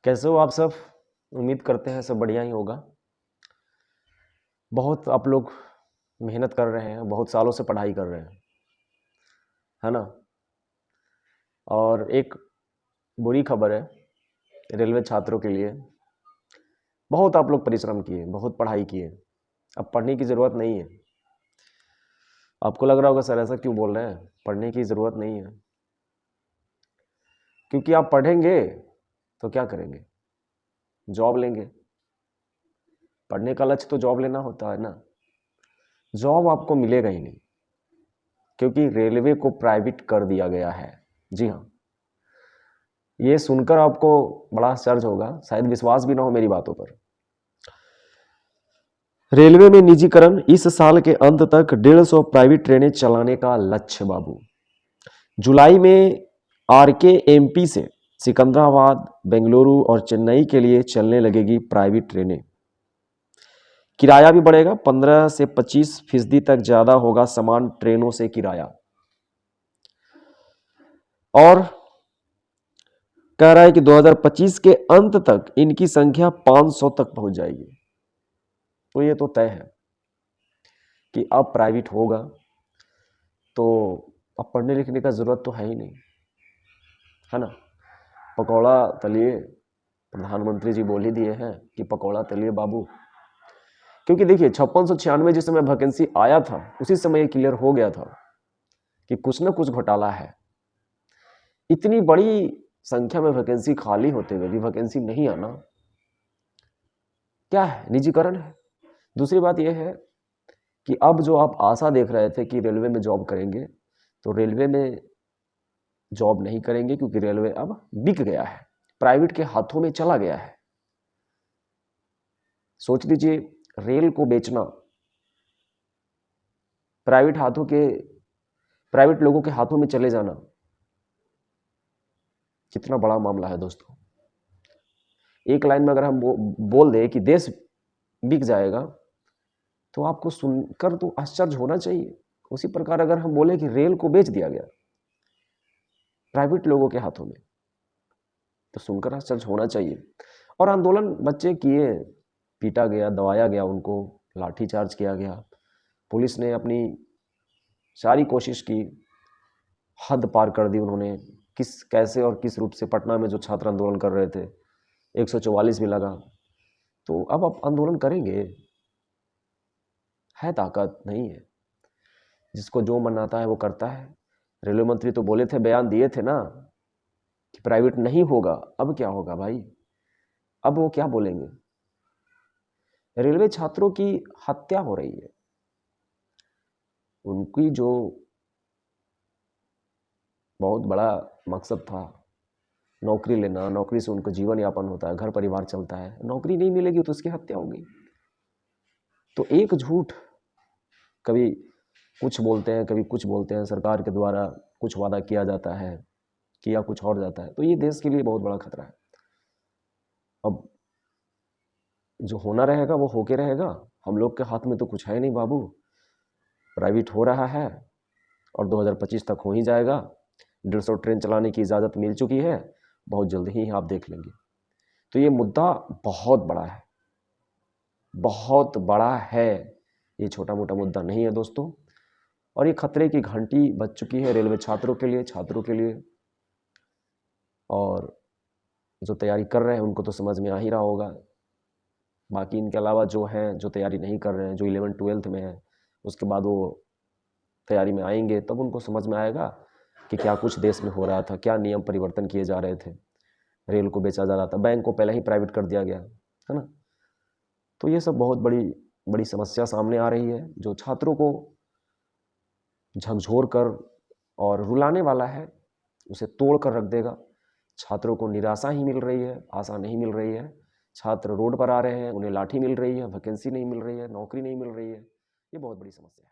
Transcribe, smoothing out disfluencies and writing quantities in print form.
कैसे हो आप सब? उम्मीद करते हैं सब बढ़िया ही होगा। बहुत आप लोग मेहनत कर रहे हैं, बहुत सालों से पढ़ाई कर रहे हैं, है ना। और एक बुरी खबर है रेलवे छात्रों के लिए। बहुत आप लोग परिश्रम किए, बहुत पढ़ाई किए, अब पढ़ने की ज़रूरत नहीं है। आपको लग रहा होगा सर ऐसा क्यों बोल रहे हैं, पढ़ने की ज़रूरत नहीं है। क्योंकि आप पढ़ेंगे तो क्या करेंगे? जॉब लेंगे। पढ़ने का लक्ष्य तो जॉब लेना होता है ना। जॉब आपको मिलेगा ही नहीं, क्योंकि रेलवे को प्राइवेट कर दिया गया है। जी हाँ, ये सुनकर आपको बड़ा आश्चर्य होगा, शायद विश्वास भी ना हो मेरी बातों पर। रेलवे में निजीकरण, इस साल के अंत तक 150 प्राइवेट ट्रेनें चलाने का लक्ष्य बाबू। जुलाई में आरके एमपी से सिकंदराबाद, बेंगलुरु और चेन्नई के लिए चलने लगेगी प्राइवेट ट्रेनें। किराया भी बढ़ेगा, 15 से 25% तक ज्यादा होगा समान ट्रेनों से किराया। और कह रहा है कि 2025 के अंत तक इनकी संख्या 500 तक पहुंच जाएगी। तो ये तो तय है कि अब प्राइवेट होगा, तो अब पढ़ने लिखने का जरूरत तो है ही नहीं, है ना। पकौड़ा तलिए, प्रधानमंत्री जी बोल ही दिए हैं कि पकौड़ा तलिए बाबू। क्योंकि देखिए 5696 जिस समय वैकेंसी आया था उसी समय ये क्लियर हो गया था कि कुछ ना कुछ घोटाला है। इतनी बड़ी संख्या में वैकेंसी खाली होते हुए भी वैकेंसी नहीं आना क्या है? निजीकरण है। दूसरी बात यह है कि अब जो आप आशा देख रहे थे कि रेलवे में जॉब करेंगे, तो रेलवे में जॉब नहीं करेंगे, क्योंकि रेलवे अब बिक गया है, प्राइवेट के हाथों में चला गया है। सोच लीजिए, रेल को बेचना प्राइवेट लोगों के हाथों में चले जाना कितना बड़ा मामला है दोस्तों। एक लाइन में अगर हम बोल दें कि देश बिक जाएगा, तो आपको सुनकर तो आश्चर्य होना चाहिए। उसी प्रकार अगर हम बोले कि रेल को बेच दिया गया प्राइवेट लोगों के हाथों में, तो सुनकर आश्चर्य होना चाहिए। और आंदोलन बच्चे किए, पीटा गया, दबाया गया, उनको लाठीचार्ज किया गया, पुलिस ने अपनी सारी कोशिश की, हद पार कर दी उन्होंने। कैसे और किस रूप से पटना में जो छात्र आंदोलन कर रहे थे 144 भी लगा। तो अब आप आंदोलन करेंगे, है ताकत नहीं है। जिसको जो मन आता है वो करता है। रेलवे मंत्री तो बोले थे, बयान दिए थे ना कि प्राइवेट नहीं होगा। अब क्या होगा भाई? अब वो क्या बोलेंगे? रेलवे छात्रों की हत्या हो रही है। उनकी जो बहुत बड़ा मकसद था नौकरी लेना, नौकरी से उनका जीवन यापन होता है, घर परिवार चलता है, नौकरी नहीं मिलेगी तो उसकी हत्या होगी। तो एक झूठ, कभी कुछ बोलते हैं कभी कुछ बोलते हैं, सरकार के द्वारा कुछ वादा किया जाता है, किया कुछ और जाता है, तो ये देश के लिए बहुत बड़ा खतरा है। अब जो होना रहेगा वो होके रहेगा, हम लोग के हाथ में तो कुछ है नहीं बाबू। प्राइवेट हो रहा है और 2025 तक हो ही जाएगा। 150 ट्रेन चलाने की इजाज़त मिल चुकी है, बहुत जल्द ही आप देख लेंगे। तो ये मुद्दा बहुत बड़ा है, बहुत बड़ा है। ये छोटा मोटा मुद्दा नहीं है दोस्तों। और ये खतरे की घंटी बज चुकी है रेलवे छात्रों के लिए, छात्रों के लिए। और जो तैयारी कर रहे हैं उनको तो समझ में आ ही रहा होगा। बाकी इनके अलावा जो हैं, जो तैयारी नहीं कर रहे हैं, जो 11th-12th में है, उसके बाद वो तैयारी में आएंगे, तब उनको समझ में आएगा कि क्या कुछ देश में हो रहा था, क्या नियम परिवर्तन किए जा रहे थे, रेल को बेचा जा रहा था, बैंक को पहले ही प्राइवेट कर दिया गया, है ना। तो ये सब बहुत बड़ी बड़ी समस्या सामने आ रही है, जो छात्रों को झकझोर कर और रुलाने वाला है, उसे तोड़ कर रख देगा। छात्रों को निराशा ही मिल रही है, आशा नहीं मिल रही है। छात्र रोड पर आ रहे हैं, उन्हें लाठी मिल रही है, वैकेंसी नहीं मिल रही है, नौकरी नहीं मिल रही है। ये बहुत बड़ी समस्या है।